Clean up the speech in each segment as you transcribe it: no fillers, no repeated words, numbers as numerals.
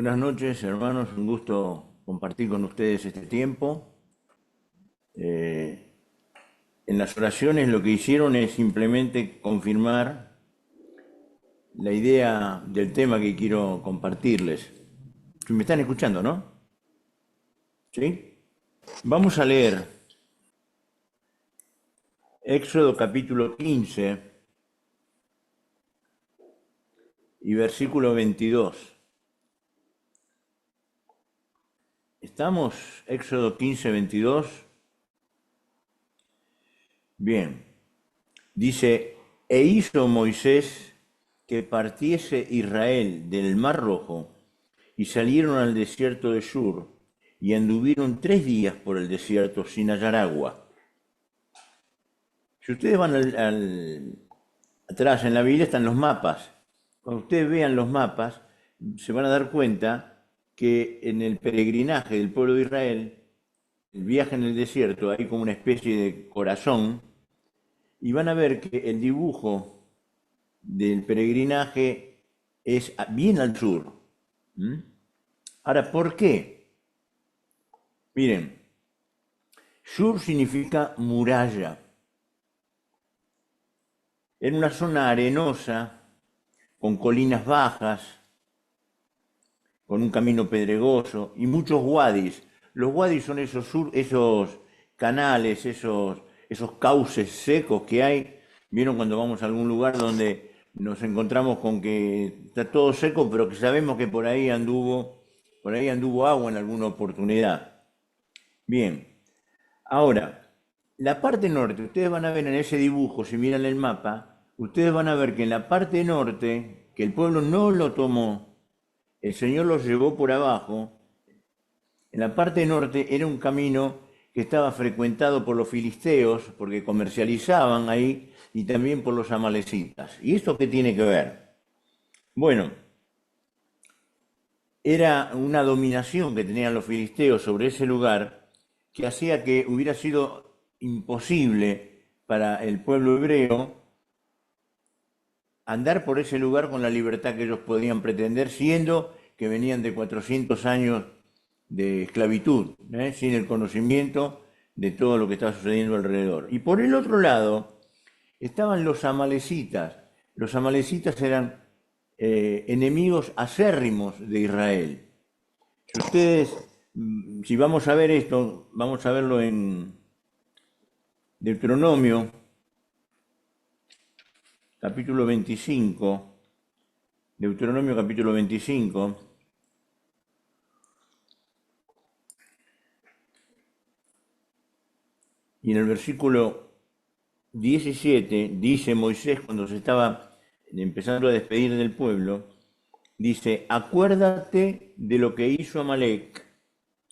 Buenas noches, hermanos. Un gusto compartir con ustedes este tiempo. En las oraciones lo que hicieron es simplemente confirmar la idea del tema que quiero compartirles. Me están escuchando, ¿no? ¿Sí? Vamos a leer Éxodo capítulo 15 y versículo 22. ¿Estamos? Éxodo 15, 22. Bien. Dice, e hizo Moisés que partiese Israel del Mar Rojo, y salieron al desierto de Shur, y anduvieron 3 días por el desierto sin hallar agua. Si ustedes van atrás en la Biblia están los mapas. Cuando ustedes vean los mapas, se van a dar cuenta que en el peregrinaje del pueblo de Israel, el viaje en el desierto, hay como una especie de corazón, y van a ver que el dibujo del peregrinaje es bien al sur. Ahora, ¿por qué? Miren, sur significa muralla. En una zona arenosa, con colinas bajas, con un camino pedregoso y muchos wadis. Los wadis son esos canales, esos cauces secos que hay. ¿Vieron cuando vamos a algún lugar donde nos encontramos con que está todo seco, pero que sabemos que por ahí anduvo agua en alguna oportunidad? Bien, ahora, la parte norte, ustedes van a ver en ese dibujo, si miran el mapa, ustedes van a ver que en la parte norte, que el pueblo no lo tomó, el Señor los llevó por abajo. En la parte norte era un camino que estaba frecuentado por los filisteos, porque comercializaban ahí, y también por los amalecitas. ¿Y esto qué tiene que ver? Bueno, era una dominación que tenían los filisteos sobre ese lugar que hacía que hubiera sido imposible para el pueblo hebreo andar por ese lugar con la libertad que ellos podían pretender, siendo que venían de 400 años de esclavitud, sin el conocimiento de todo lo que estaba sucediendo alrededor. Y por el otro lado estaban los amalecitas. Los amalecitas eran enemigos acérrimos de Israel. Si vamos a ver esto, vamos a verlo en Deuteronomio, capítulo 25, Deuteronomio capítulo 25, y en el versículo 17 dice Moisés, cuando se estaba empezando a despedir del pueblo, dice, acuérdate de lo que hizo Amalec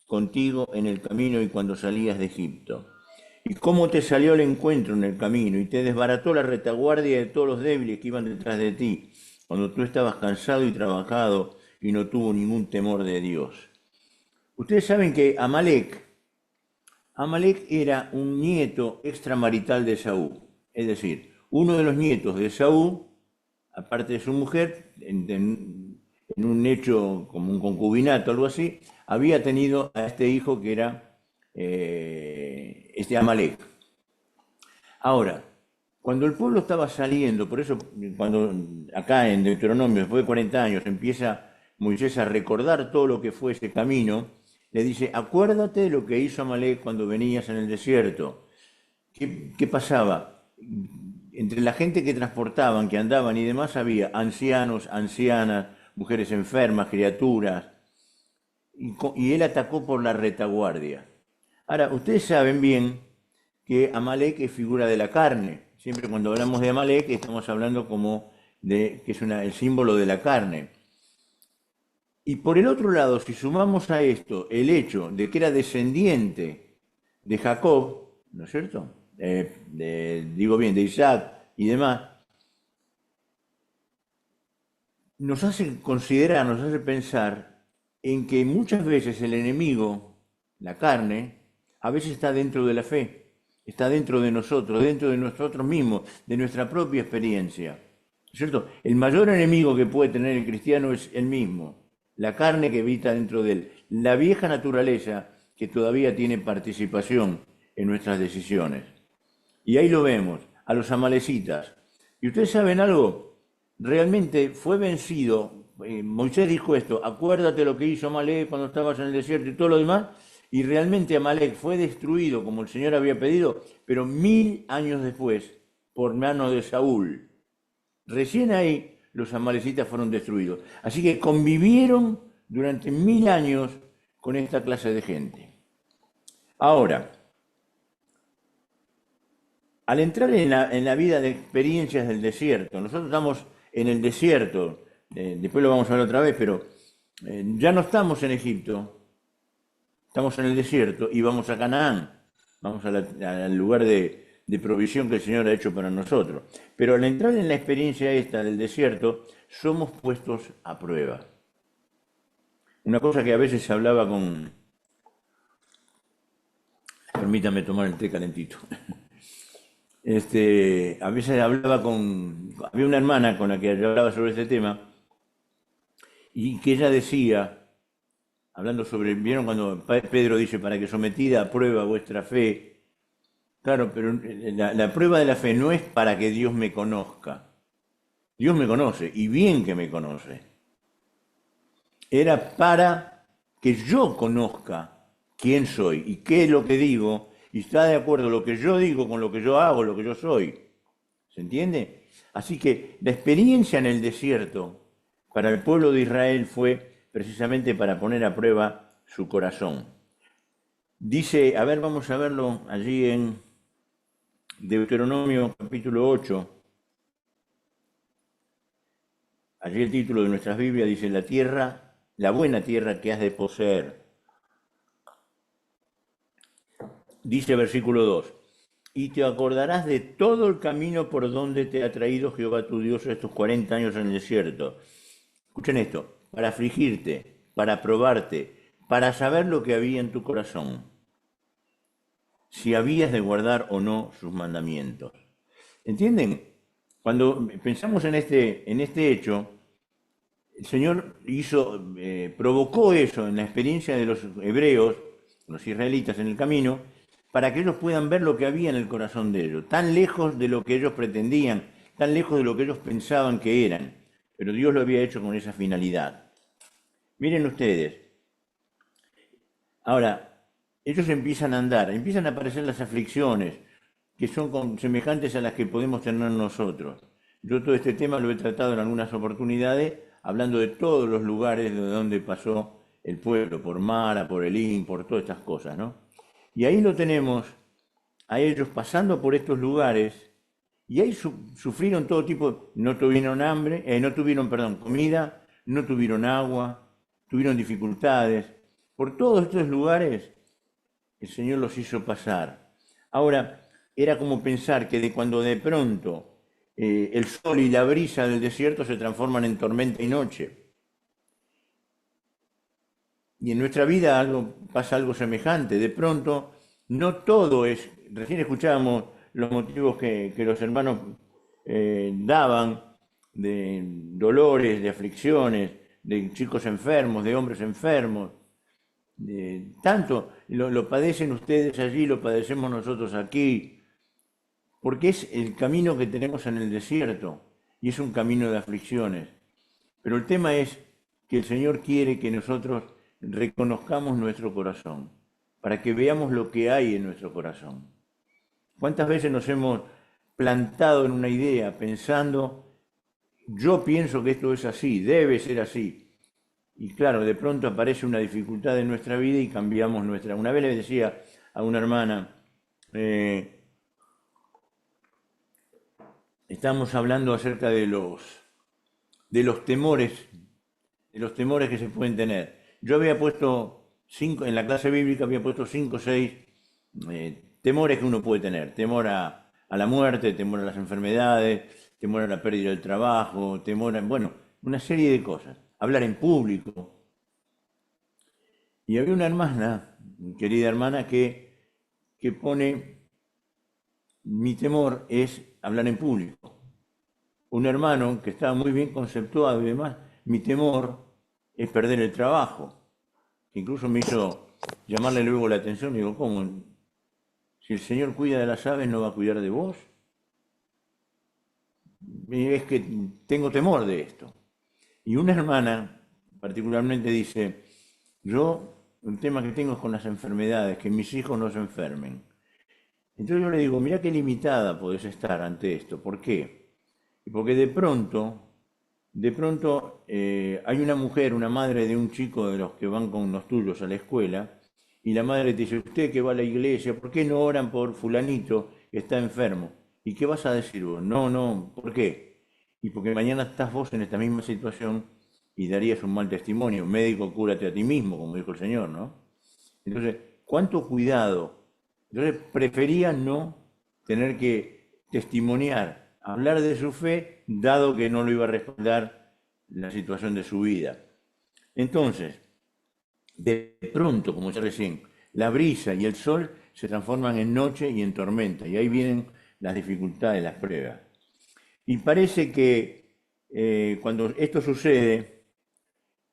contigo en el camino y cuando salías de Egipto, y cómo te salió al encuentro en el camino, y te desbarató la retaguardia de todos los débiles que iban detrás de ti, cuando tú estabas cansado y trabajado y no tuvo ningún temor de Dios. Ustedes saben que Amalek era un nieto extramarital de Saúl, es decir, uno de los nietos de Saúl, aparte de su mujer, en un hecho como un concubinato, algo así, había tenido a este hijo que era este Amalek. Ahora, cuando el pueblo estaba saliendo, por eso cuando acá en Deuteronomio, después de 40 años, empieza Moisés a recordar todo lo que fue ese camino, le dice, acuérdate de lo que hizo Amalek cuando venías en el desierto. ¿Qué pasaba? Entre la gente que transportaban, que andaban y demás, había ancianos, ancianas, mujeres enfermas, criaturas, y él atacó por la retaguardia. Ahora, ustedes saben bien que Amalek es figura de la carne. Siempre cuando hablamos de Amalek estamos hablando como de que es el símbolo de la carne. Y por el otro lado, si sumamos a esto el hecho de que era descendiente de Jacob, ¿no es cierto? De Isaac y demás, nos hace considerar, nos hace pensar en que muchas veces el enemigo, la carne, a veces está dentro de la fe, está dentro de nosotros mismos, de nuestra propia experiencia. ¿Cierto? El mayor enemigo que puede tener el cristiano es él mismo. la carne que habita dentro de él, la vieja naturaleza que todavía tiene participación en nuestras decisiones. Y ahí lo vemos, a los amalecitas. ¿Y ustedes saben algo? Realmente fue vencido. Moisés dijo esto: acuérdate lo que hizo Amalek cuando estabas en el desierto y todo lo demás. Y realmente Amalek fue destruido como el Señor había pedido, pero 1000 años después, por mano de Saúl. Recién ahí los amalecitas fueron destruidos. Así que convivieron durante 1000 años con esta clase de gente. Ahora, al entrar en la vida de experiencias del desierto, nosotros estamos en el desierto, después lo vamos a ver otra vez, pero ya no estamos en Egipto, estamos en el desierto y vamos a Canaán, vamos al lugar de provisión que el Señor ha hecho para nosotros. Pero al entrar en la experiencia esta del desierto, somos puestos a prueba. Una cosa que a veces se hablaba con... Permítame tomar el té calentito. A veces hablaba con... Había una hermana con la que yo hablaba sobre este tema y que ella decía, hablando sobre... ¿Vieron cuando Pedro dice, para que sometida a prueba vuestra fe? Claro, pero la prueba de la fe no es para que Dios me conozca. Dios me conoce, y bien que me conoce. Era para que yo conozca quién soy y qué es lo que digo, y está de acuerdo lo que yo digo con lo que yo hago, lo que yo soy. ¿Se entiende? Así que la experiencia en el desierto para el pueblo de Israel fue precisamente para poner a prueba su corazón. Dice, a ver, vamos a verlo allí en Deuteronomio capítulo 8. Allí el título de nuestras Biblias dice, la tierra, la buena tierra que has de poseer. Dice versículo 2, y te acordarás de todo el camino por donde te ha traído Jehová tu Dios estos 40 años en el desierto. Escuchen esto, para afligirte, para probarte, para saber lo que había en tu corazón, si habías de guardar o no sus mandamientos. ¿Entienden? Cuando pensamos en este hecho, el Señor provocó eso en la experiencia de los hebreos, los israelitas en el camino, para que ellos puedan ver lo que había en el corazón de ellos, tan lejos de lo que ellos pretendían, tan lejos de lo que ellos pensaban que eran, pero Dios lo había hecho con esa finalidad. Miren ustedes, ahora, ellos empiezan a andar, empiezan a aparecer las aflicciones, que son semejantes a las que podemos tener nosotros. Yo todo este tema lo he tratado en algunas oportunidades, hablando de todos los lugares de donde pasó el pueblo, por Mara, por Elín, por todas estas cosas, ¿no? Y ahí lo tenemos, a ellos pasando por estos lugares, y ahí sufrieron todo tipo, no tuvieron comida, no tuvieron agua, tuvieron dificultades. Por todos estos lugares el Señor los hizo pasar. Ahora, era como pensar que cuando de pronto el sol y la brisa del desierto se transforman en tormenta y noche. Y en nuestra vida pasa algo semejante. De pronto, no todo es... Recién escuchábamos los motivos que los hermanos daban de dolores, de aflicciones, de chicos enfermos, de hombres enfermos. Tanto lo padecen ustedes allí, lo padecemos nosotros aquí, porque es el camino que tenemos en el desierto y es un camino de aflicciones. Pero el tema es que el Señor quiere que nosotros reconozcamos nuestro corazón, para que veamos lo que hay en nuestro corazón. ¿Cuántas veces nos hemos plantado en una idea pensando, yo pienso que esto es así, debe ser así? Y claro, de pronto aparece una dificultad en nuestra vida y cambiamos nuestra... Una vez le decía a una hermana, estamos hablando acerca de los temores que se pueden tener. Yo había puesto en la clase bíblica había puesto 5 o 6 temores que uno puede tener. Temor a la muerte, temor a las enfermedades, temor a la pérdida del trabajo, temor a, bueno, una serie de cosas. Hablar en público. Y había una hermana, querida hermana, que pone, mi temor es hablar en público. Un hermano que estaba muy bien conceptuado y demás, mi temor es perder el trabajo. Incluso me hizo llamarle luego la atención, digo, ¿cómo? Si el Señor cuida de las aves, ¿no va a cuidar de vos? Y es que tengo temor de esto. Y una hermana particularmente dice, yo, el tema que tengo es con las enfermedades, que mis hijos no se enfermen. Entonces yo le digo, mira qué limitada podés estar ante esto. ¿Por qué? Porque de pronto hay una mujer, una madre de un chico de los que van con los tuyos a la escuela, y la madre te dice, usted que va a la iglesia, ¿por qué no oran por fulanito que está enfermo? ¿Y qué vas a decir vos? No, no, ¿por qué? Y porque mañana estás vos en esta misma situación y darías un mal testimonio. Médico, cúrate a ti mismo, como dijo el Señor, ¿no? Entonces, ¿cuánto cuidado? Entonces, prefería no tener que testimoniar, hablar de su fe, dado que no lo iba a respaldar la situación de su vida. Entonces, de pronto, como decía recién, la brisa y el sol se transforman en noche y en tormenta, y ahí vienen las dificultades, las pruebas. Y parece que cuando esto sucede,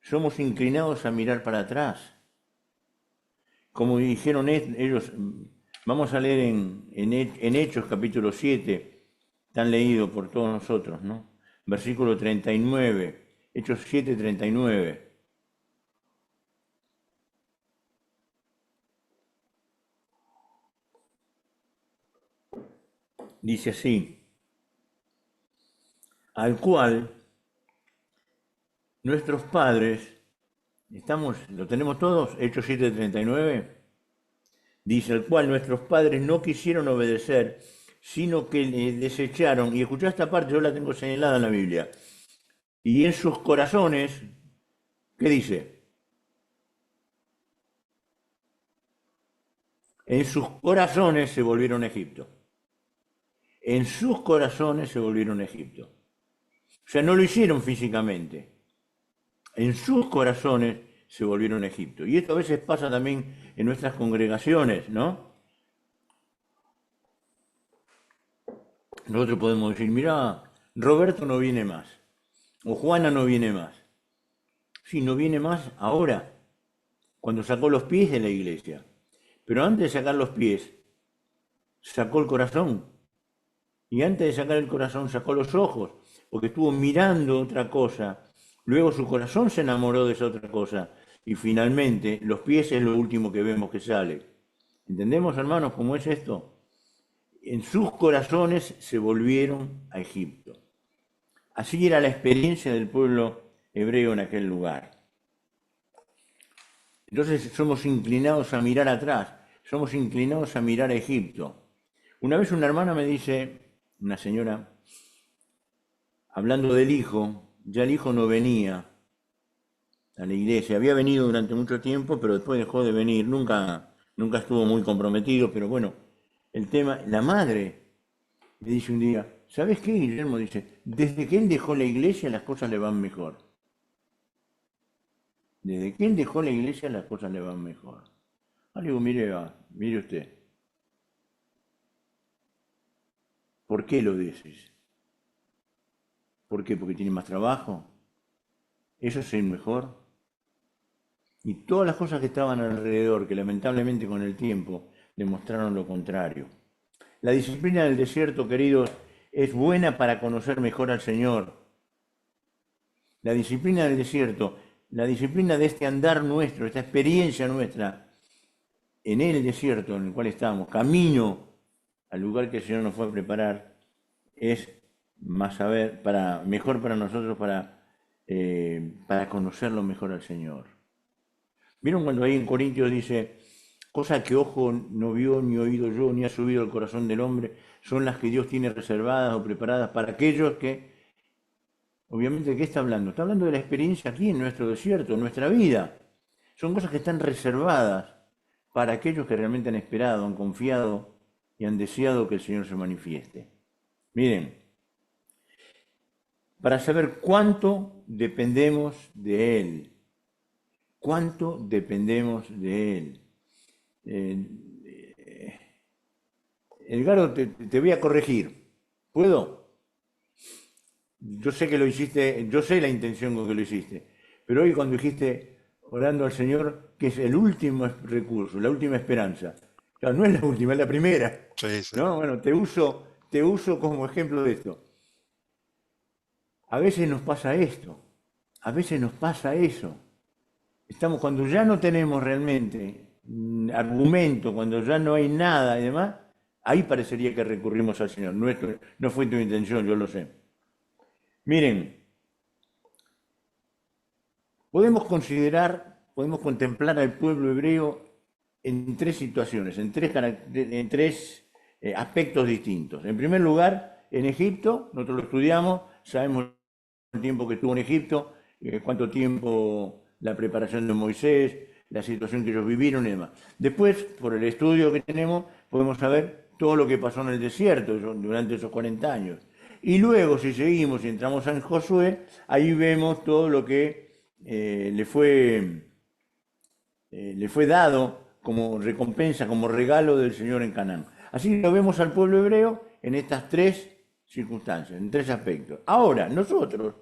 somos inclinados a mirar para atrás. Como dijeron ellos, vamos a leer en Hechos capítulo 7, tan leído por todos nosotros, ¿no? Versículo 39, Hechos 7, 39. Dice así, al cual nuestros padres, lo tenemos todos, Hechos 7, 39, dice, al cual nuestros padres no quisieron obedecer, sino que le desecharon, y escuchá esta parte, yo la tengo señalada en la Biblia, y en sus corazones, ¿qué dice? En sus corazones se volvieron a Egipto. En sus corazones se volvieron a Egipto. O sea, no lo hicieron físicamente. En sus corazones se volvieron a Egipto. Y esto a veces pasa también en nuestras congregaciones, ¿no? Nosotros podemos decir, mira, Roberto no viene más. O Juana no viene más. Sí, no viene más ahora, cuando sacó los pies de la iglesia. Pero antes de sacar los pies, sacó el corazón. Y antes de sacar el corazón, sacó los ojos, porque estuvo mirando otra cosa. Luego su corazón se enamoró de esa otra cosa. Y finalmente, los pies es lo último que vemos que sale. ¿Entendemos, hermanos, cómo es esto? En sus corazones se volvieron a Egipto. Así era la experiencia del pueblo hebreo en aquel lugar. Entonces somos inclinados a mirar atrás, somos inclinados a mirar a Egipto. Una vez una hermana me dice, una señora, hablando del hijo, ya el hijo no venía a la iglesia, había venido durante mucho tiempo, pero después dejó de venir, nunca estuvo muy comprometido, pero bueno, el tema, la madre me dice un día, ¿sabes qué, Guillermo? Dice, desde que él dejó la iglesia las cosas le van mejor. Desde que él dejó la iglesia las cosas le van mejor. Ah, le digo, mire usted, ¿por qué lo dices? ¿Por qué? ¿Porque tiene más trabajo? ¿Eso es el mejor? Y todas las cosas que estaban alrededor, que lamentablemente con el tiempo demostraron lo contrario. La disciplina del desierto, queridos, es buena para conocer mejor al Señor. La disciplina del desierto, la disciplina de este andar nuestro, esta experiencia nuestra en el desierto en el cual estamos, camino al lugar que el Señor nos fue a preparar, es más saber, mejor para nosotros, para conocerlo mejor al Señor. ¿Vieron cuando ahí en Corintios dice, cosa que ojo no vio, ni oído yo, ni ha subido al corazón del hombre, son las que Dios tiene reservadas o preparadas para aquellos que, obviamente, ¿de qué está hablando? Está hablando de la experiencia aquí en nuestro desierto, en nuestra vida. Son cosas que están reservadas para aquellos que realmente han esperado, han confiado y han deseado que el Señor se manifieste. Miren, para saber cuánto dependemos de Él, cuánto dependemos de Él. Edgardo, te voy a corregir. ¿Puedo? Yo sé que lo hiciste, yo sé la intención con que lo hiciste, Pero hoy cuando dijiste, orando al Señor, que es el último recurso, la última esperanza. Claro, no es la última, es la primera. Sí, sí. ¿No? Bueno, te uso como ejemplo de esto. A veces nos pasa esto, a veces nos pasa eso. Estamos cuando ya no tenemos realmente argumento, cuando ya no hay nada y demás, ahí parecería que recurrimos al Señor. No fue tu intención, yo lo sé. Miren, podemos contemplar al pueblo hebreo en tres situaciones, en tres aspectos distintos. En primer lugar, en Egipto, nosotros lo estudiamos, sabemos el tiempo que estuvo en Egipto, cuánto tiempo la preparación de Moisés, la situación que ellos vivieron y demás. Después, por el estudio que tenemos, podemos saber todo lo que pasó en el desierto durante esos 40 años. Y luego, si seguimos y entramos en Josué, ahí vemos todo lo que le fue dado como recompensa, como regalo del Señor en Canaán. Así lo vemos al pueblo hebreo en estas tres circunstancias, en tres aspectos. Ahora, nosotros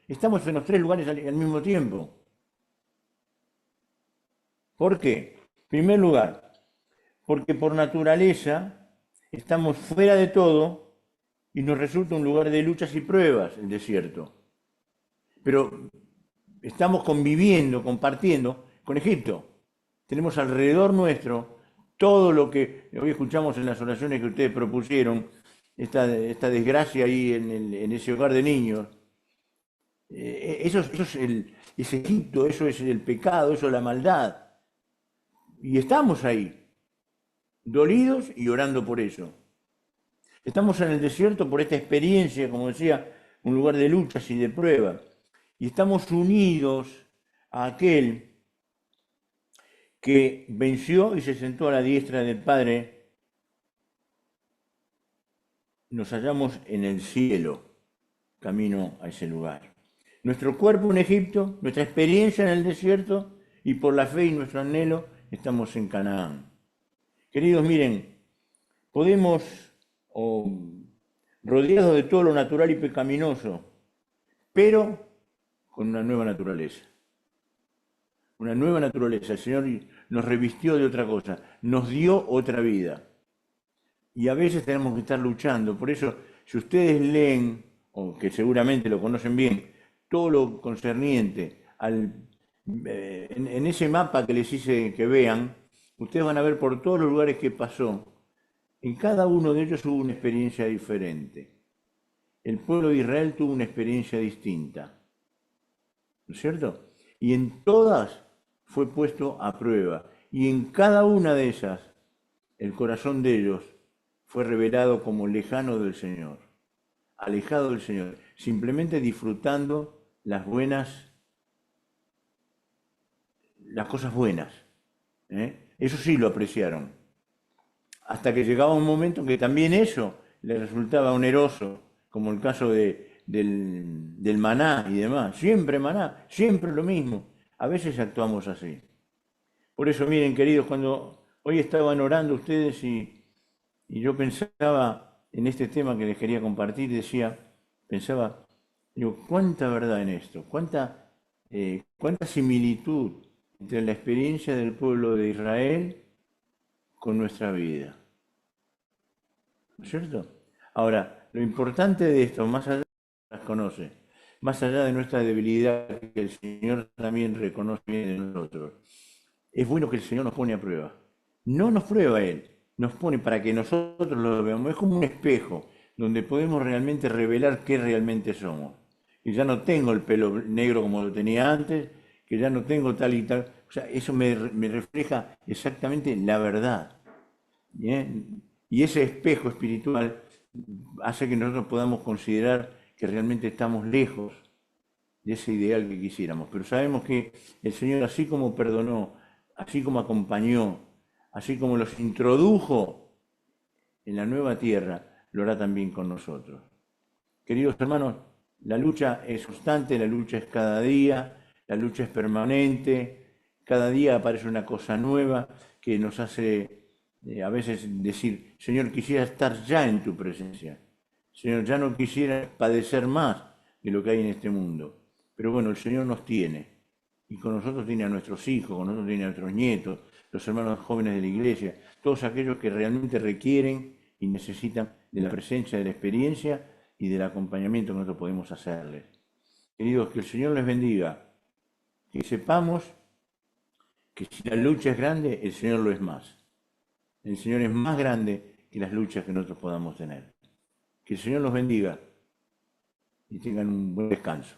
estamos en los tres lugares al mismo tiempo. ¿Por qué? En primer lugar, porque por naturaleza estamos fuera de todo y nos resulta un lugar de luchas y pruebas el desierto. Pero estamos conviviendo, compartiendo con Egipto. Tenemos alrededor nuestro todo lo que hoy escuchamos en las oraciones que ustedes propusieron, esta desgracia ahí en ese hogar de niños. Es Egipto, eso es el pecado, eso es la maldad. Y estamos ahí, dolidos y orando por eso. Estamos en el desierto por esta experiencia, como decía, un lugar de luchas y de pruebas. Y estamos unidos a aquel que venció y se sentó a la diestra del Padre. Nos hallamos en el cielo, camino a ese lugar. Nuestro cuerpo en Egipto, nuestra experiencia en el desierto y por la fe y nuestro anhelo estamos en Canaán. Queridos, miren, podemos, rodeados de todo lo natural y pecaminoso, pero con una nueva naturaleza. Una nueva naturaleza. El Señor nos revistió de otra cosa, nos dio otra vida. Y a veces tenemos que estar luchando. Por eso, si ustedes leen, o que seguramente lo conocen bien, todo lo concerniente en ese mapa que les hice que vean, ustedes van a ver por todos los lugares que pasó. En cada uno de ellos hubo una experiencia diferente. El pueblo de Israel tuvo una experiencia distinta. ¿No es cierto? Y en todas fue puesto a prueba. Y en cada una de esas, el corazón de ellos fue revelado como lejano del Señor, alejado del Señor, simplemente disfrutando las cosas buenas. Eso sí lo apreciaron. Hasta que llegaba un momento en que también eso les resultaba oneroso, como el caso del maná y demás. Siempre maná, siempre lo mismo. A veces actuamos así. Por eso, miren, queridos, cuando hoy estaban orando ustedes y yo pensaba en este tema que les quería compartir, pensaba, digo, cuánta verdad en esto, cuánta similitud entre la experiencia del pueblo de Israel con nuestra vida. ¿No es cierto? Ahora, lo importante de esto, más allá de que las conoce, más allá de nuestra debilidad, que el Señor también reconoce bien en nosotros, es bueno que el Señor nos pone a prueba. No nos prueba Él, nos pone para que nosotros lo veamos. Es como un espejo donde podemos realmente revelar qué realmente somos. Y ya no tengo el pelo negro como lo tenía antes, que ya no tengo tal y tal. O sea, eso me refleja exactamente la verdad. ¿Bien? Y ese espejo espiritual hace que nosotros podamos considerar que realmente estamos lejos de ese ideal que quisiéramos. Pero sabemos que el Señor, así como perdonó, así como acompañó, así como los introdujo en la nueva tierra, lo hará también con nosotros. Queridos hermanos, la lucha es constante, la lucha es cada día, la lucha es permanente, cada día aparece una cosa nueva que nos hace a veces decir, Señor, quisiera estar ya en tu presencia. Señor, ya no quisiera padecer más de lo que hay en este mundo. Pero bueno, el Señor nos tiene. Y con nosotros tiene a nuestros hijos, con nosotros tiene a nuestros nietos, los hermanos jóvenes de la iglesia, todos aquellos que realmente requieren y necesitan de la presencia, de la experiencia y del acompañamiento que nosotros podemos hacerles. Queridos, que el Señor les bendiga, que sepamos que si la lucha es grande, el Señor lo es más. El Señor es más grande que las luchas que nosotros podamos tener. Que el Señor los bendiga y tengan un buen descanso.